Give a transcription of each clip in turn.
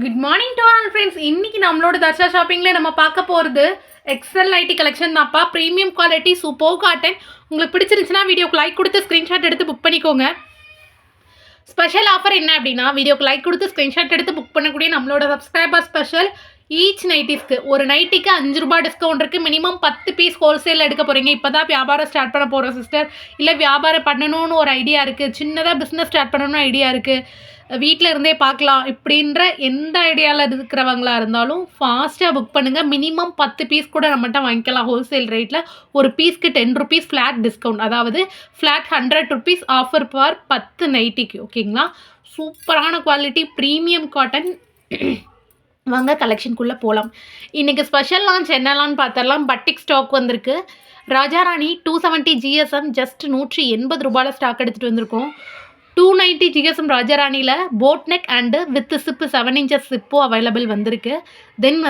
Good morning to all friends. இன்னைக்கு நம்மளோட தர்ஷா ஷாப்பிங்கில் நம்ம பார்க்க போகிறது எக்ஸல் நைட்டி கலெக்ஷன் தான்ப்பா. Premium quality super cotton. உங்களுக்கு பிடிச்சிருந்துச்சுன்னா வீடியோக்கு லைக் கொடுத்து ஸ்க்ரீன்ஷாட் எடுத்து புக் பண்ணிக்கோங்க. ஸ்பெஷல் ஆஃபர் என்ன அப்படின்னா, வீடியோக்கு லைக் கொடுத்து ஸ்க்ரீன்ஷாட் எடுத்து புக் பண்ணக்கூடிய நம்மளோட சப்ஸ்கிரைபர் ஸ்பெஷல் ஈச் நைட்டிஸ்க்கு ஒரு நைட்டிக்கு 5 ரூபாய் டிஸ்கவுண்ட் இருக்குது. மினிமம் 10 பீஸ் ஹோல்சேலில் எடுக்க போகிறீங்க. இப்போ தான் வியாபாரம் ஸ்டார்ட் பண்ண போகிறோம் சிஸ்டர், இல்லை வியாபாரம் பண்ணணும்னு ஒரு ஐடியா இருக்குது, சின்னதாக பிஸ்னஸ் ஸ்டார்ட் பண்ணணும்னு ஐடியா இருக்குது, வீட்டில் இருந்தே பார்க்கலாம் இப்படின்ற எந்த ஐடியாவில் இருக்கிறவங்களா இருந்தாலும் ஃபாஸ்ட்டாக புக் பண்ணுங்கள். மினிமம் 10 பீஸ் கூட நம்மகிட்ட வாங்கிக்கலாம் ஹோல்சேல் ரேட்டில். ஒரு பீஸ்க்கு 10 ருபீஸ் ஃப்ளாட் டிஸ்கவுண்ட், அதாவது ஃப்ளாட் 100 ருபீஸ் ஆஃபர் ஃபார் 10 நைட்டிக்கு. ஓகேங்களா, சூப்பரான குவாலிட்டி ப்ரீமியம் காட்டன். வாங்க கலெக்ஷனுக்குள்ளே போகலாம். இன்றைக்கி ஸ்பெஷல் லான்ச் என்னலான்னு பார்த்தரலாம். பட்டிக் ஸ்டாக் வந்திருக்கு. ராஜாராணி 270 ஜிஎஸ்எம் ஜஸ்ட் 180 ரூபாயில் ஸ்டாக் எடுத்துகிட்டு வந்திருக்கோம். 290 ஜிஎஸ்எம் ராஜாராணியில் boat neck and with zip 7 inches சிப்பும் அவைலபிள் வந்திருக்கு. Then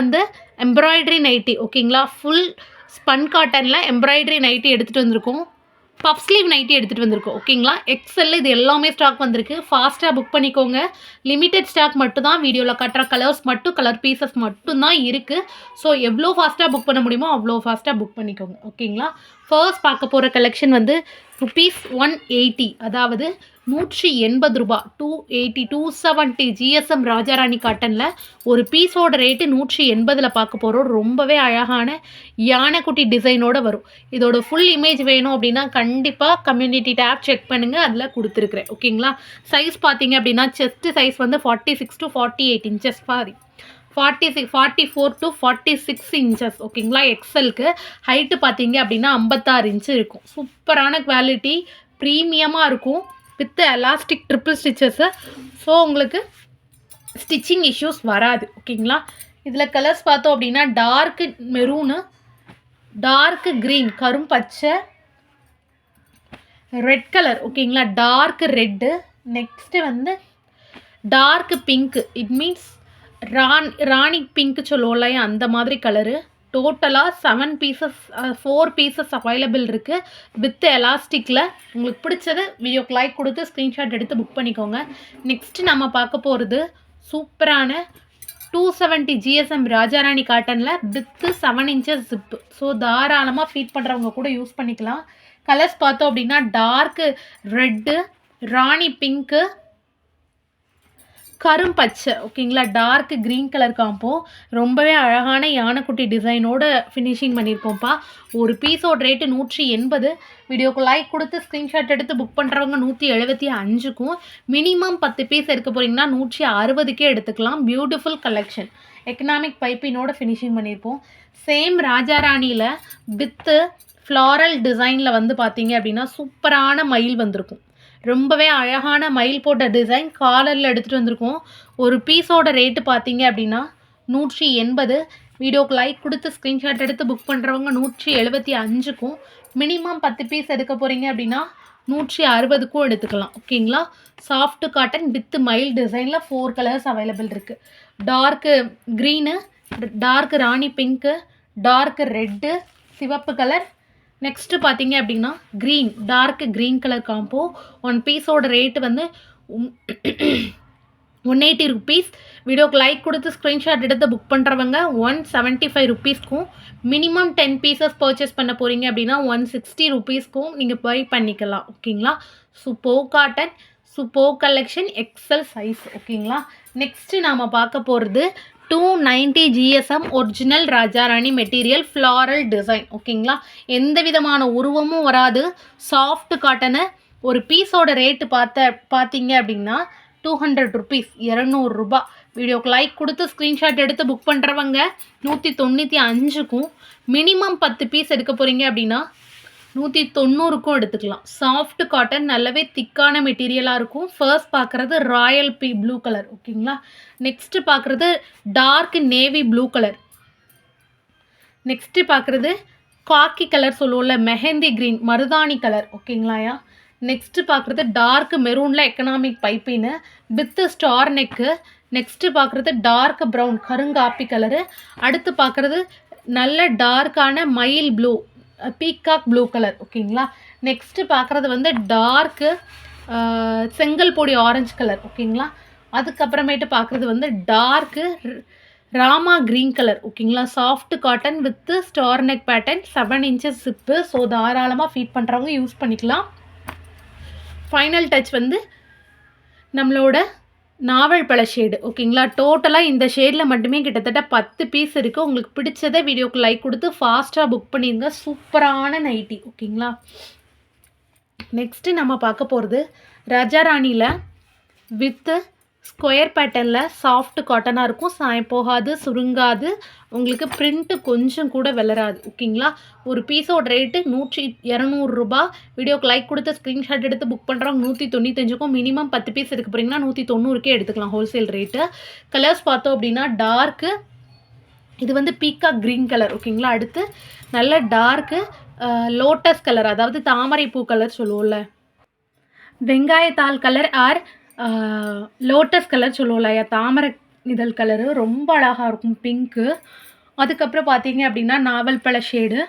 embroidery nighty. ஓகேங்களா, ஃபுல் ஸ்பன் காட்டனில் எம்ப்ராய்டரி நைட்டி எடுத்துகிட்டு வந்திருக்கோம். பஃப் ஸ்லீவ் நைட்டி எடுத்துகிட்டு வந்திருக்கோம். ஓகேங்களா, எக்ஸல் இது எல்லாமே ஸ்டாக் வந்திருக்கு. ஃபாஸ்ட்டாக புக் பண்ணிக்கோங்க. லிமிட்டட் ஸ்டாக் மட்டும் தான், வீடியோவில் கட்டுற கலர்ஸ் மட்டும், கலர் பீசஸ் மட்டும்தான் இருக்குது. ஸோ எவ்வளோ ஃபாஸ்ட்டாக புக் பண்ண முடியுமோ அவ்வளோ ஃபாஸ்ட்டாக புக் பண்ணிக்கோங்க. ஓகேங்களா, ஃபர்ஸ்ட் பார்க்க போகிற கலெக்ஷன் ருபீஸ் 180, அதாவது 180 ரூபா. 270 ஜிஎஸ்எம் ராஜாராணி காட்டனில் ஒரு பீஸோட ரேட்டு 180 பார்க்க போகிறோம். ரொம்பவே அழகான யானைக்குட்டி டிசைனோடு வரும். இதோட ஃபுல் இமேஜ் வேணும் அப்படின்னா கண்டிப்பாக கம்யூனிட்டி டேப் செக் பண்ணுங்கள், அதில் கொடுத்துருக்குறேன். ஓகேங்களா, சைஸ் பார்த்தீங்க அப்படின்னா chest size 46 to 48 inches, 44 to 46 inches. ஓகேங்களா, எக்ஸலுக்கு ஹைட்டு பார்த்தீங்க அப்படின்னா 56 இன்ச்சு இருக்கும். சூப்பரான குவாலிட்டி, ப்ரீமியமாக இருக்கும் with elastic triple stitches. So உங்களுக்கு ஸ்டிச்சிங் இஷ்யூஸ் வராது. ஓகேங்களா, இதில் கலர்ஸ் பார்த்தோம் அப்படின்னா டார்க்கு மெரூனு, டார்க்கு க்ரீன், கரும் பச்சை, ரெட் கலர். ஓகேங்களா, dark red, next dark pink, it means ராணி பிங்க்கு சொல்லுவோம்ல, அந்த மாதிரி கலரு. டோட்டலாக 7 பீசஸ் 4 பீசஸ் அவைலபிள் இருக்குது வித் எலாஸ்டிக்கில். உங்களுக்கு பிடிச்சது வீடியோக்கு லைக் கொடுத்து ஸ்க்ரீன்ஷாட் எடுத்து புக் பண்ணிக்கோங்க. நெக்ஸ்ட்டு நம்ம பார்க்க போகிறது சூப்பரான 270 ஜிஎஸ்எம் ராஜாராணி காட்டனில் வித்து 7 இன்ச்சஸ் ஜிப்பு. ஸோ தாராளமாக ஃபீட் பண்ணுறவங்க கூட யூஸ் பண்ணிக்கலாம். கலர்ஸ் பார்த்தோம் அப்படின்னா டார்க்கு ரெட்டு, ராணி பிங்க்கு, கரும் பச்சை. ஓகேங்களா, டார்க் க்ரீன் கலர் காம்போ. ரொம்பவே அழகான யானைக்குட்டி டிசைனோட ஃபினிஷிங் பண்ணியிருக்கோம்ப்பா. ஒரு பீஸோட ரேட்டு 180. வீடியோக்கு லைக் கொடுத்து ஸ்க்ரீன்ஷாட் எடுத்து புக் பண்ணுறவங்க 175க்கும், மினிமம் 10 பீஸ் எடுக்க போகிறீங்கன்னா 160க்கே எடுத்துக்கலாம். பியூட்டிஃபுல் கலெக்ஷன், எக்கனாமிக் பைப்பினோட ஃபினிஷிங் பண்ணியிருப்போம். சேம் ராஜாராணியில் வித்து ஃப்ளாரல் டிசைனில் பார்த்தீங்க அப்படின்னா சூப்பரான மயில் வந்திருக்கும். ரொம்பவே அழகான மயில் போட்ட டிசைன் காலரில் எடுத்துகிட்டு வந்திருக்கோம். ஒரு பீஸோட ரேட்டு பார்த்தீங்க அப்படின்னா 180. வீடியோக்கு லைக் கொடுத்து ஸ்க்ரீன்ஷாட் எடுத்து புக் பண்ணுறவங்க 175க்கும், மினிமம் 10 பீஸ் எடுக்க போகிறீங்க அப்படின்னா 160க்கும் எடுத்துக்கலாம். ஓகேங்களா, சாஃப்ட் காட்டன் வித் மயில் டிசைனில் 4 கலர்ஸ் அவைலபிள் இருக்குது. Dark green, dark rani pink, dark red, சிவப்பு கலர். நெக்ஸ்ட்டு பார்த்தீங்க அப்படின்னா green, dark green colour combo. 1 பீஸோட ரேட்டு 180 ருபீஸ். வீடியோக்கு லைக் கொடுத்து ஸ்க்ரீன்ஷாட் எடுத்து புக் பண்ணுறவங்க 175 ருபீஸ்க்கும், மினிமம் 10 பீசஸ் பர்ச்சேஸ் பண்ண போகிறீங்க அப்படின்னா 160 ருபீஸ்க்கும் நீங்கள் பை பண்ணிக்கலாம். ஓகேங்களா, super cotton, super collection, excel size. ஓகேங்களா, நெக்ஸ்ட்டு நாம் பார்க்க போகிறது 290 GSM original Rajarani material floral design. ஓகேங்களா, எந்த விதமான உருவமும் வராது, சாஃப்ட் காட்டனு. ஒரு பீஸோட ரேட்டு பார்த்தீங்க அப்படின்னா 200 ருபீஸ், 200 ரூபா. வீடியோக்கு லைக் கொடுத்து ஸ்க்ரீன்ஷாட் எடுத்து புக் பண்ணுறவங்க 195க்கும், மினிமம் 10 பீஸ் எடுக்க போகிறீங்க அப்படின்னா 190க்கும் எடுத்துக்கலாம். சாஃப்ட் காட்டன், நல்லாவே திக்கான மெட்டீரியலாக இருக்கும். ஃபர்ஸ்ட் பார்க்குறது ராயல் ப்ளூ கலர். ஓகேங்களா, நெக்ஸ்ட்டு பார்க்குறது dark navy blue colour. Next பார்க்குறது காக்கி கலர் சொல்லுவோம்ல, மெஹந்தி க்ரீன், மருதாணி கலர். ஓகேங்களாயா, நெக்ஸ்ட்டு பார்க்குறது டார்க் மெரூனில் எக்கனாமிக் பைப்பின்னு வித்து ஸ்டார் நெக்கு. நெக்ஸ்ட்டு பார்க்குறது டார்க் ப்ரௌன், கருங்காப்பி கலரு. அடுத்து பார்க்குறது நல்ல டார்க்கான மயில் ப்ளூ, பீகாக் ப்ளூ கலர். ஓகேங்களா, நெக்ஸ்ட்டு பார்க்குறது டார்க்கு செங்கல் பொடி ஆரஞ்சு கலர். ஓகேங்களா, அதுக்கப்புறமேட்டு பார்க்குறது வந்து டார்க்கு ராமா க்ரீன் கலர் ஓகேங்களா. Soft cotton with star neck pattern 7 inches zip. So தாராளமாக ஃபீட் பண்ணுறவங்க யூஸ் பண்ணிக்கலாம். ஃபைனல் டச் வந்து நம்மளோட நாவல் பழ ஷேடு ஓகேங்களா. டோட்டலாக இந்த ஷேடில் மட்டுமே கிட்டத்தட்ட 10 பீஸ் இருக்குது. உங்களுக்கு பிடிச்சதை வீடியோக்கு லைக் கொடுத்து ஃபாஸ்ட்டாக புக் பண்ணிடுங்க. சூப்பரான நைட்டி ஓகேங்களா. நெக்ஸ்ட்டு நம்ம பார்க்க போகிறது ராஜாராணியில் வித்து ஸ்கொயர் பேட்டர்னில் சாஃப்ட் காட்டனாக இருக்கும். சாயம் போகாது, சுருங்காது, உங்களுக்கு பிரிண்ட்டு கொஞ்சம் கூட விளராது ஓகேங்களா. ஒரு பீஸோட ரேட்டு 200 ரூபா. வீடியோக்கு லைக் கொடுத்து ஸ்க்ரீன்ஷாட் எடுத்து புக் பண்ணுறவங்க 195க்கும் மினிமம் 10 பீஸ் எடுக்க போகிறீங்கன்னா 190க்கே எடுத்துக்கலாம் ஹோல்சேல் ரேட்டு. கலர்ஸ் பார்த்தோம் அப்படின்னா டார்க்கு இது வந்து பீகாக் க்ரீன் கலர் ஓகேங்களா. அடுத்து நல்ல டார்க்கு லோட்டஸ் கலர், அதாவது தாமரை பூ கலர் சொல்லுவோம்ல, வெங்காயத்தாள் கலர் ஆர் லோட்டஸ் கலர் சொல்லுவோம் இல்லையா, தாமரை இதழ் கலரு ரொம்ப அழகாக இருக்கும் பிங்க்கு. அதுக்கப்புறம் பார்த்தீங்க அப்படின்னா நாவல் பழ ஷேடு.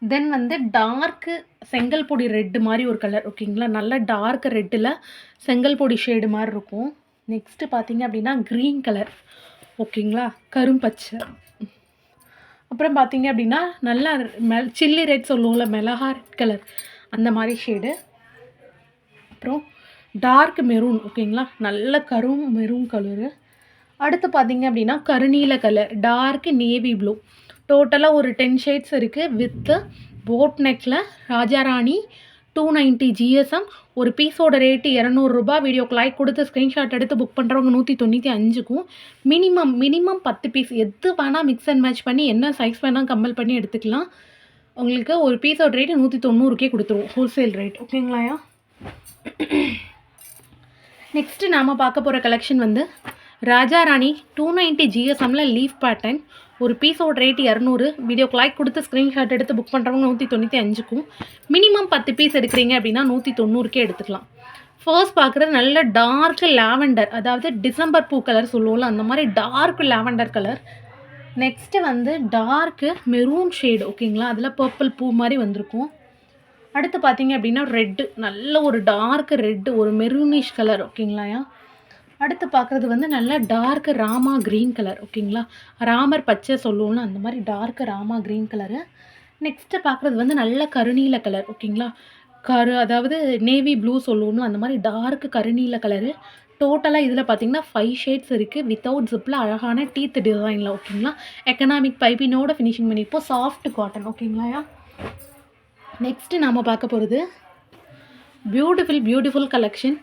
தென் வந்து டார்க்கு செங்கல் பொடி ரெட்டு மாதிரி ஒரு கலர் ஓகேங்களா. நல்ல டார்க் ரெட்டில் செங்கல் பொடி ஷேடு மாதிரி இருக்கும். நெக்ஸ்ட்டு பார்த்தீங்க அப்படின்னா க்ரீன் கலர் ஓகேங்களா, கரும்பச்சை. அப்புறம் பார்த்தீங்க அப்படின்னா நல்லா சில்லி ரெட் சொல்லுவோம்ல, மிளகா ரெட் கலர் அந்த மாதிரி ஷேடு. அப்புறம் டார்க் மெரூன் ஓகேங்களா, நல்ல மெரூன் கலரு. அடுத்து பார்த்தீங்க அப்படின்னா கருநீல கலர், டார்க் நேவி ப்ளூ. டோட்டலாக ஒரு 10 ஷேட்ஸ் இருக்குது. வித்து போட் நெக்கில் ராஜாராணி 290 GSM. ஒரு பீஸோட ரேட்டு 200 ரூபா. வீடியோக்கு லைக் கொடுத்து ஸ்க்ரீன்ஷாட் எடுத்து புக் பண்ணுறவங்க 195க்கும் மினிமம் 10 பீஸ் எது வேணால் மிக்ஸ் அண்ட் மேட்ச் பண்ணி என்ன சைஸ் வேணால் கம்பல் பண்ணி எடுத்துக்கலாம். உங்களுக்கு ஒரு பீஸோட ரேட்டு 190க்கே கொடுத்துருவோம் ஹோல்சேல் ரேட் ஓகேங்களாயா. நெக்ஸ்ட்டு நாம் பார்க்க போகிற கலெக்ஷன் வந்து ராஜாராணி 290 GSMல லீஃப் பேட்டர்ன். ஒரு பீஸோட ரேட் 200. வீடியோக்கு லைக் கொடுத்து ஸ்க்ரீன்ஷாட் எடுத்து புக் பண்ணுறவங்க 195க்கும் மினிமம் 10 பீஸ் எடுக்கிறீங்க அப்படின்னா 190க்கே எடுத்துக்கலாம். ஃபர்ஸ்ட் பார்க்குறது நல்ல டார்க் லாவெண்டர், அதாவது டிசம்பர் பூ கலர் சொல்லுவோம்ல அந்த மாதிரி டார்க் லாவெண்டர் கலர். நெக்ஸ்ட்டு வந்து டார்க்கு மெரூன் ஷேடு ஓகேங்களா, அதில் பர்பிள் பூ மாதிரி வந்திருக்கும். அடுத்து பார்த்தீங்க அப்படின்னா ரெட்டு, நல்ல ஒரு டார்க் ரெட்டு, ஒரு மெரூனிஷ் கலர் ஓகேங்களாயா. அடுத்து பார்க்குறது வந்து நல்ல டார்க் ராமா க்ரீன் கலர் ஓகேங்களா, ராமர் பச்சை சொல்லுவோம்ல அந்த மாதிரி dark rama green colour. Next பார்க்குறது வந்து நல்ல கருநீல கலர் ஓகேங்களா, அதாவது நேவி ப்ளூ சொல்லுவோம்ல அந்த மாதிரி டார்க் கருநீல கலரு. டோட்டலாக இதில் பார்த்தீங்கன்னா 5 ஷேட்ஸ் இருக்குது. வித்தவுட் ஜிப்பில் அழகான டீத் டிசைனில் ஓகேங்களா. எக்கனாமிக் பைப்பினோட ஃபினிஷிங் பண்ணியிருப்போம். சாஃப்ட் காட்டன் ஓகேங்களாயா. நெக்ஸ்ட்டு நாம் பார்க்க போகிறது பியூட்டிஃபுல் கலெக்ஷன்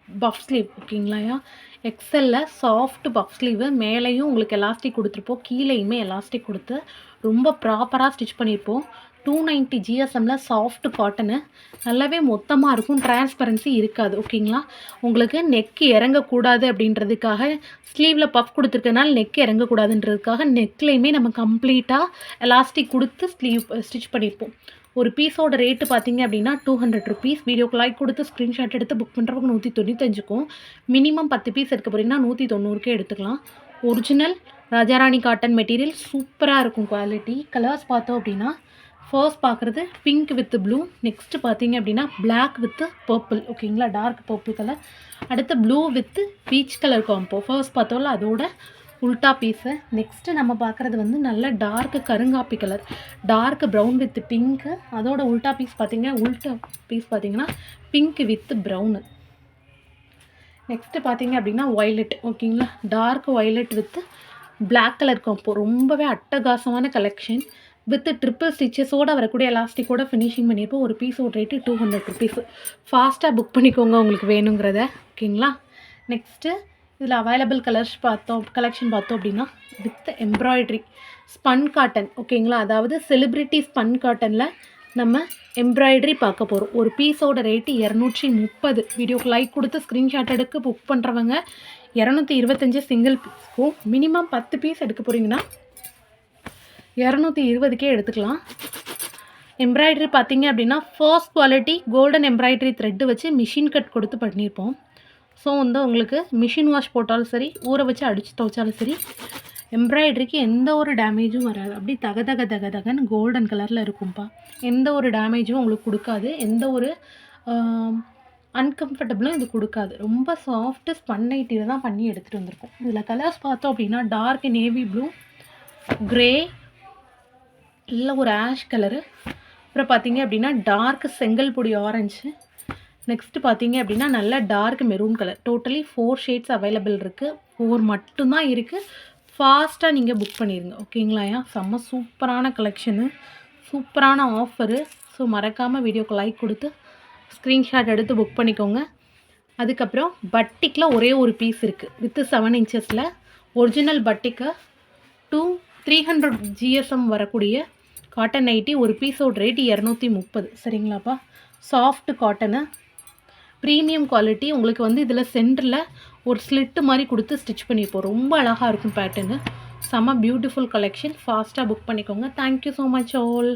பஃப் ஸ்லீவ் ஓகேங்களாயா. எக்ஸலில் சாஃப்ட் பஃப் ஸ்லீவு, மேலேயும் உங்களுக்கு எலாஸ்டிக் கொடுத்துருப்போம், கீழேயுமே எலாஸ்டிக் கொடுத்து ரொம்ப ப்ராப்பராக ஸ்டிச் பண்ணியிருப்போம். 290 GSMல சாஃப்ட் காட்டனு, நல்லாவே மொத்தமாக இருக்கும், டிரான்ஸ்பரன்சி இருக்காது ஓகேங்களா. உங்களுக்கு நெக்கு இறங்கக்கூடாது அப்படின்றதுக்காக ஸ்லீவில் பஃப் கொடுத்துருக்கனால நெக் இறங்கக்கூடாதுன்றதுக்காக நெக்லேயுமே நம்ம கம்ப்ளீட்டாக எலாஸ்டிக் கொடுத்து ஸ்டிச் பண்ணியிருப்போம். ஒரு பீஸோட ரேட்டு பார்த்தீங்க அப்படின்னா 200 ருபீஸ். வீடியோக்கு லைக் கொடுத்து ஸ்க்ரீன்ஷாட் எடுத்து புக் பண்ணுறவங்க 195க்கும் மினிமம் 10 பீஸ் எடுக்க போகிறீங்கன்னா 190க்கே எடுத்துக்கலாம். ஒரிஜினல் ராஜாராணி காட்டன் மெட்டீரியல் சூப்பராக இருக்கும் குவாலிட்டி. கலர்ஸ் பார்த்தோம் அப்படின்னா ஃபர்ஸ்ட் பார்க்குறது பிங்க் வித் ப்ளூ. நெக்ஸ்ட்டு பார்த்தீங்க அப்படின்னா பிளாக் வித் பர்பிள் ஓகேங்களா, டார்க் பர்பிள் கலர். அடுத்து blue with peach colour combo. First பார்த்தோம்ல அதோட உல்ட்டா பீஸு. நெக்ஸ்ட்டு நம்ம பார்க்குறது வந்து நல்ல டார்க்கு கருங்காப்பி colour, dark brown with pink. அதோட உல்ட்டா பீஸ் பார்த்தீங்கன்னா பிங்க் வித் ப்ரௌனு. நெக்ஸ்ட்டு பார்த்தீங்க அப்படின்னா ஒய்லெட் ஓகேங்களா, dark violet with black colour combo. ரொம்பவே அட்டகாசமான கலெக்ஷன் வித் ட்ரிப்பிள் ஸ்டிச்சஸோடு வரக்கூடிய எலாஸ்டிக்கோட ஃபினிஷிங் பண்ணியிருப்போம். ஒரு பீஸோட ரேட்டு 200 ருபீஸ். ஃபாஸ்ட்டாக புக் பண்ணிக்கோங்க உங்களுக்கு வேணுங்கிறத ஓகேங்களா. நெக்ஸ்ட்டு இதில் அவைலபிள் கலெக்ஷன் பார்த்தோம் அப்படின்னா வித் எம்ப்ராய்ட்ரி ஸ்பன் காட்டன் ஓகேங்களா, அதாவது செலிப்ரிட்டி ஸ்பன் காட்டனில் நம்ம எம்ப்ராய்டரி பார்க்க போகிறோம். ஒரு பீஸோட ரேட்டு 230. வீடியோக்கு லைக் கொடுத்து ஸ்க்ரீன்ஷாட் எடுக்க புக் பண்ணுறவங்க 225 சிங்கிள் பீஸ்க்கும் மினிமம் 10 பீஸ் எடுக்க போகிறீங்கன்னா 220க்கே எடுத்துக்கலாம். எம்ப்ராய்டரி பார்த்தீங்க அப்படின்னா first quality golden embroidery thread வச்சு மிஷின் கட் கொடுத்து பண்ணியிருப்போம். ஸோ வந்து உங்களுக்கு மிஷின் வாஷ் போட்டாலும் சரி, ஊற வச்சு அடித்து துவைச்சாலும் சரி, எம்ப்ராய்டரிக்கு எந்த ஒரு டேமேஜும் வராது. அப்படி தகன்னு கோல்டன் கலரில் இருக்கும்ப்பா. எந்த ஒரு டேமேஜும் உங்களுக்கு கொடுக்காது. எந்த ஒரு அன்கம்ஃபர்டபுளும் இது கொடுக்காது. ரொம்ப சாஃப்ட்டு ஸ்பன் நைட்டியில் தான் பண்ணி எடுத்துகிட்டு வந்திருக்கோம். இதில் கலர்ஸ் பார்த்தோம் அப்படின்னா டார்க் நேவி ப்ளூ, க்ரே, இல்லை ஒரு ஆஷ் கலரு, அப்புறம் பார்த்தீங்க அப்படின்னா டார்க் செங்கல் பொடி ஆரஞ்சு, நெக்ஸ்ட்டு பார்த்தீங்க அப்படின்னா நல்ல dark maroon colour. Totally 4 shades available இருக்குது. 4 மட்டும்தான் இருக்குது. ஃபாஸ்ட்டாக நீங்கள் புக் பண்ணிடுங்க. ஓகேங்களாயா? செம்ம சூப்பரான கலெக்ஷனு, சூப்பரான ஆஃபரு. ஸோ மறக்காமல் வீடியோக்கு லைக் கொடுத்து ஸ்க்ரீன்ஷாட் எடுத்து புக் பண்ணிக்கோங்க. அதுக்கப்புறம் பட்டிக்கில் ஒரே ஒரு பீஸ் இருக்குது வித்து 7 இன்ச்சஸில் ஒரிஜினல் பட்டிக்கு 300 GSM வரக்கூடிய காட்டன் நைட்டி. ஒரு பீஸோட ரேட் 230. சரிங்களாப்பா? Soft cotton, premium quality. உங்களுக்கு வந்து இதில் சென்டரில் ஒரு ஸ்லிட்டு மாதிரி கொடுத்து ஸ்டிச் பண்ணிப்போம். ரொம்ப அழகாக இருக்கும் பேட்டர்னு. செம்ம பியூட்டிஃபுல் கலெக்ஷன். ஃபாஸ்ட்டாக புக் பண்ணிக்கோங்க. Thank you so much all.